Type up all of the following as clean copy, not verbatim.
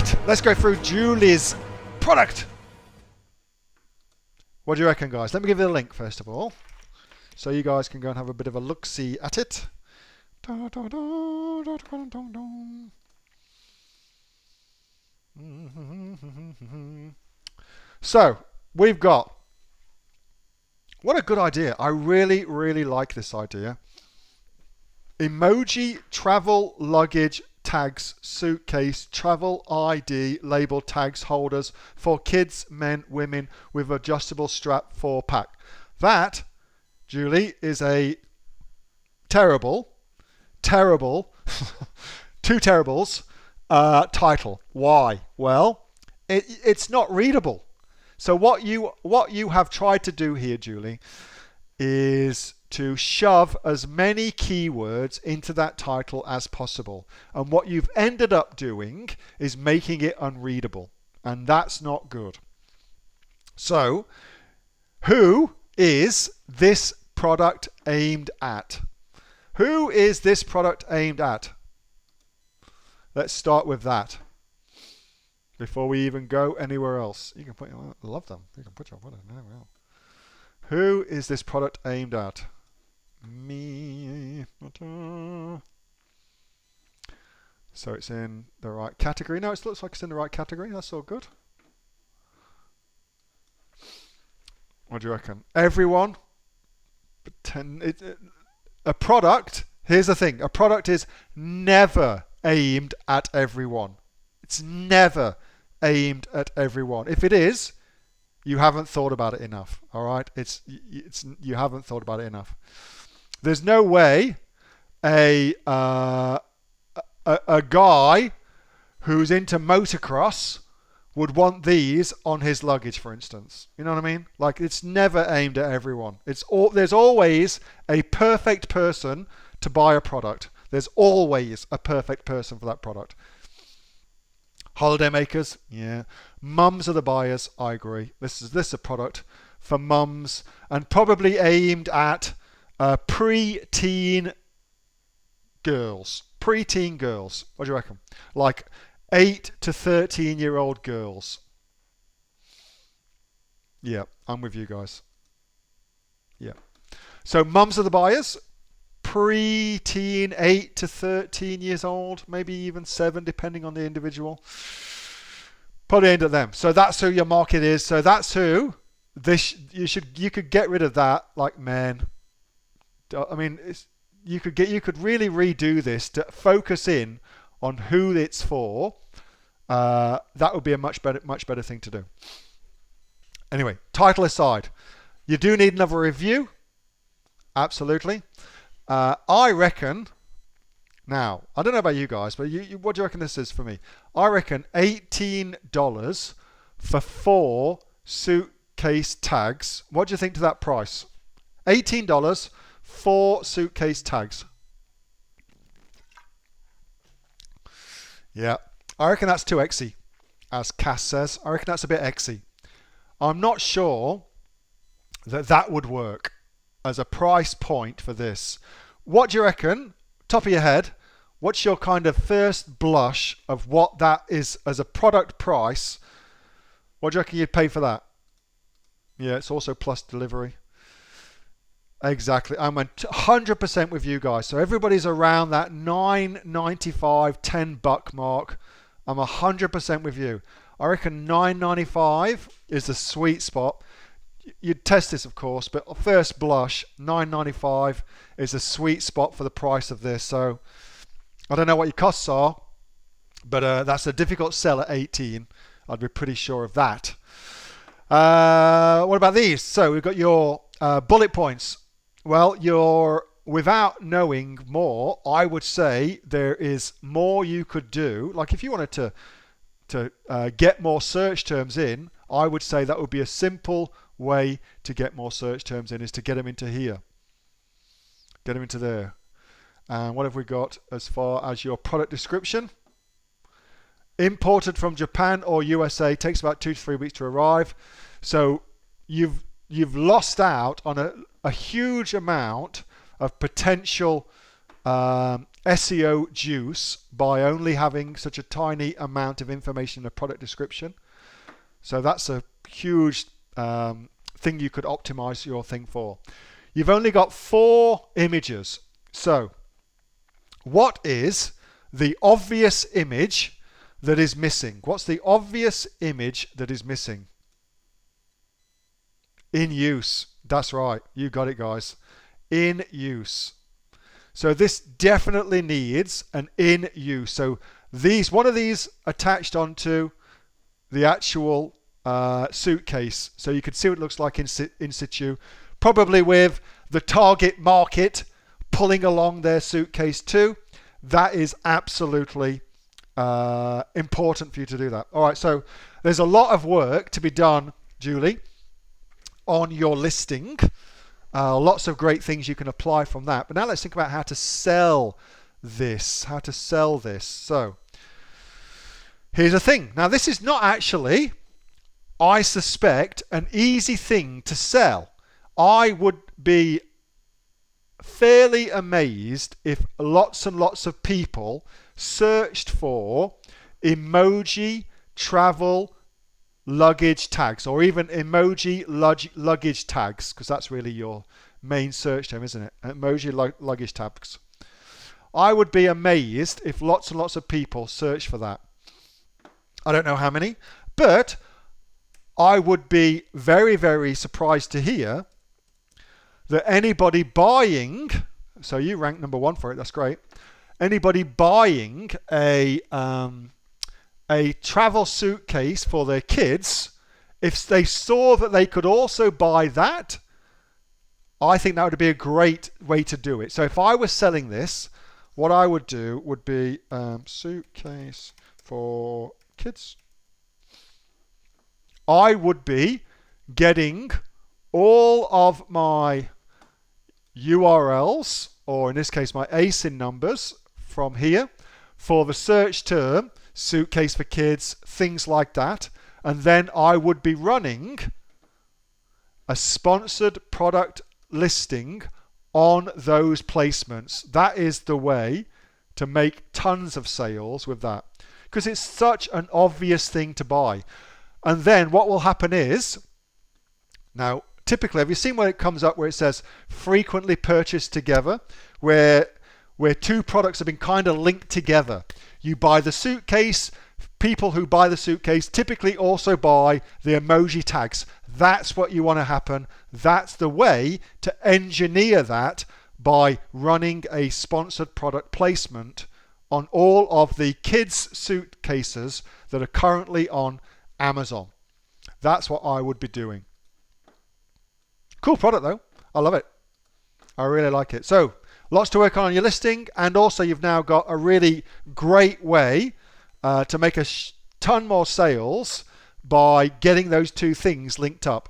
right, let's go through Julie's product. What do you reckon, guys? Let me give you the link first of all, so you guys can go and have a bit of a look-see at it. So we've got, what a good idea. I really, really like this idea. Emoji travel luggage tags suitcase travel ID label tags holders for kids, men, women with adjustable strap 4-pack. That, Julie, is a terrible, two terribles title. Why? Well, it's not readable. So what you have tried to do here, Julie, is to shove as many keywords into that title as possible. And what you've ended up doing is making it unreadable. And that's not good. So, who is this product aimed at? Who is this product aimed at? Let's start with that before we even go anywhere else. You can put, I love them. You can put your product now. Well. Who is this product aimed at? Me. So it's in the right category. No, it looks like it's in the right category. That's all good. What do you reckon? Everyone? A product, here's the thing. A product is never aimed at everyone. It's never aimed at everyone. If it is, you haven't thought about it enough. All right? You haven't thought about it enough. There's no way a guy who's into motocross would want these on his luggage, for instance. You know what I mean? Like, it's never aimed at everyone. There's always a perfect person to buy a product. There's always a perfect person for that product. Holiday makers, yeah. Mums are the buyers, I agree. This is a product for mums and probably aimed at pre-teen girls. Pre-teen girls. What do you reckon? Like 8 to 13-year-old girls. Yeah, I'm with you guys. Yeah. So mums are the buyers. Pre-teen, 8 to 13 years old, maybe even 7, depending on the individual. Probably aimed at them. So that's who your market is. So that's who you could get rid of that, like men. I mean, you could really redo this to focus in on who it's for. That would be a much better thing to do. Anyway, title aside, you do need another review. Absolutely. I reckon, now, I don't know about you guys, but what do you reckon this is for me? I reckon $18 for 4 suitcase tags. What do you think to that price? $18, 4 suitcase tags. Yeah, I reckon that's too exy, as Cass says. I reckon that's a bit exy. I'm not sure that would work as a price point for this. What do you reckon, top of your head, what's your kind of first blush of what that is as a product price? What do you reckon you'd pay for that? Yeah, it's also plus delivery. Exactly. I'm 100% with you guys. So everybody's around that $9.95, $10 mark. I'm 100% with you. I reckon $9.95 is the sweet spot. You'd test this, of course, but first blush, $9.95 is a sweet spot for the price of this. So I don't know what your costs are, but that's a difficult sell at 18. I'd be pretty sure of that. What about these? So we've got your bullet points. Well, without knowing more, I would say there is more you could do. Like if you wanted to get more search terms in, I would say that would be a simple way to get more search terms in, is to get them into here. Get them into there. And what have we got as far as your product description? Imported from Japan or USA, takes about 2 to 3 weeks to arrive. So you've lost out on a huge amount of potential SEO juice by only having such a tiny amount of information in a product description. So that's a huge thing you could optimize your thing for. You've only got 4 images. So what is the obvious image that is missing? What's the obvious image that is missing? In use. That's right. You got it, guys. In use. So this definitely needs an in use. So one of these attached onto the actual suitcase, so you can see what it looks like in situ, probably with the target market pulling along their suitcase too. That is absolutely important for you to do that. All right, so there's a lot of work to be done, Julie, on your listing. Lots of great things you can apply from that. But now let's think about how to sell this. How to sell this. So here's the thing. Now this is not actually, I suspect, an easy thing to sell. I would be fairly amazed if lots and lots of people searched for emoji travel luggage tags, or even emoji luggage tags, because that's really your main search term, isn't it? Emoji luggage tags. I would be amazed if lots and lots of people search for that. I don't know how many, but I would be very, very surprised to hear that anybody buying, so you rank number 1 for it, that's great. Anybody buying a travel suitcase for their kids, if they saw that they could also buy that, I think that would be a great way to do it. So if I was selling this, what I would do would be suitcase for kids. I would be getting all of my URLs, or in this case my ASIN numbers, from here for the search term suitcase for kids, things like that, and then I would be running a sponsored product listing on those placements. That is the way to make tons of sales with that, because it's such an obvious thing to buy. And then what will happen is, now typically, have you seen where it comes up where it says frequently purchased together, where 2 products have been kind of linked together? You buy the suitcase, people who buy the suitcase typically also buy the emoji tags. That's what you want to happen. That's the way to engineer that, by running a sponsored product placement on all of the kids' suitcases that are currently on Amazon. That's what I would be doing. Cool product though. I love it. I really like it. So lots to work on your listing, and also you've now got a really great way to make a ton more sales by getting those 2 things linked up.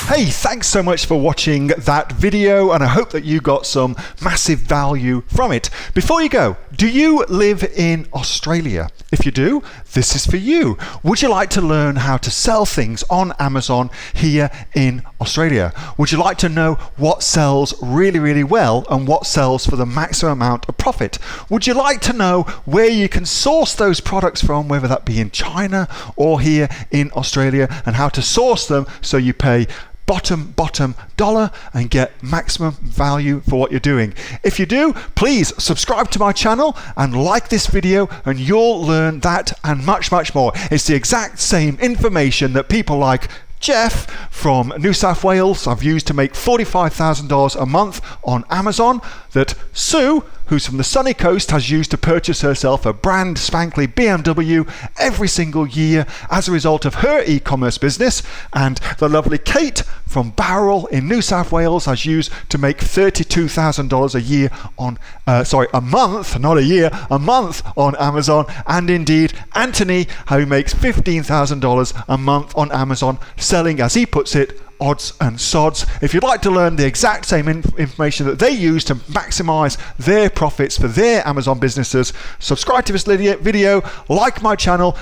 Hey, thanks so much for watching that video, and I hope that you got some massive value from it. Before you go, do you live in Australia? If you do, this is for you. Would you like to learn how to sell things on Amazon here in Australia? Would you like to know what sells really, really well and what sells for the maximum amount of profit? Would you like to know where you can source those products from, whether that be in China or here in Australia, and how to source them so you pay bottom dollar and get maximum value for what you're doing? If you do, please subscribe to my channel and like this video, and you'll learn that and much more. It's the exact same information that people like Jeff from New South Wales I've used to make $45,000 a month on Amazon, that Sue, who's from the sunny coast, has used to purchase herself a brand spankly BMW every single year as a result of her e-commerce business, and the lovely Kate from Bowral in New South Wales has used to make $32,000 a year on a month, not a year, a month on Amazon, and indeed Anthony, who makes $15,000 a month on Amazon, selling, as he puts it, odds and sods. If you'd like to learn the exact same information that they use to maximize their profits for their Amazon businesses, subscribe to this video, like my channel,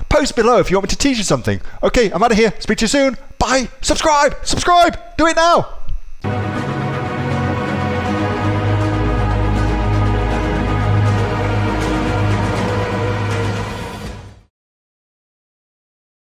post below if you want me to teach you something. Okay, I'm out of here. Speak to you soon. Bye. Subscribe. Do it now.